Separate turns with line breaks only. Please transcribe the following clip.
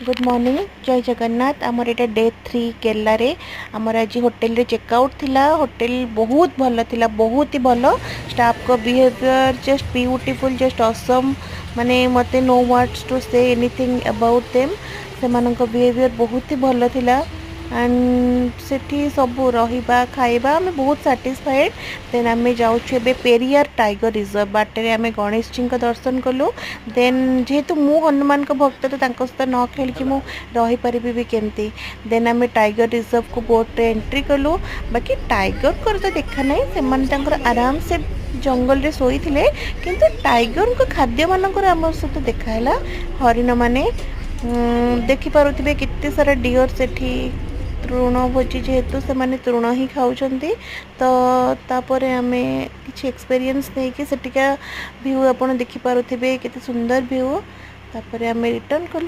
Good morning जय जगन्नाथ आमर एटा day 3 Kerala रे आमर आज होटल रे चेकआउट थिला होटल बहुत भल थिला बहुत ही भल स्टाफ को behaviour just beautiful just awesome माने मते no words to say anything about them से मानक बिहेवियर बहुत ही भल थिला एंड सेठी सब रहिबा खाइबा हमें बहुत सैटिस्फाइड देन आम जाऊँ पेरियार टाइगर रिजर्व बाटे आम गणेश जी का दर्शन कलु देन जेहेतु मु हनुमान का भक्त तो सहित न खेल मु रहीपरि भी केमती देन आम टाइगर रिजर्व को बोट्रे एंट्री कलु बाकी टाइगर को तो देखा नहीं से आराम से जंगल रे सोई थिले किंतु टाइगर को खाद्य मानकर आम सहित देखाला हरिण माने देखि पारुथिबे केते सारा डियर सेठी तृण भोजी जेहेतु से माने तृण ही खाऊँ तो तापर आम किसी एक्सपीरियंस नहीं कि सेटिका व्यू आपड़ देखिपे केते सुंदर व्यू तापर आम रिटर्न कलु।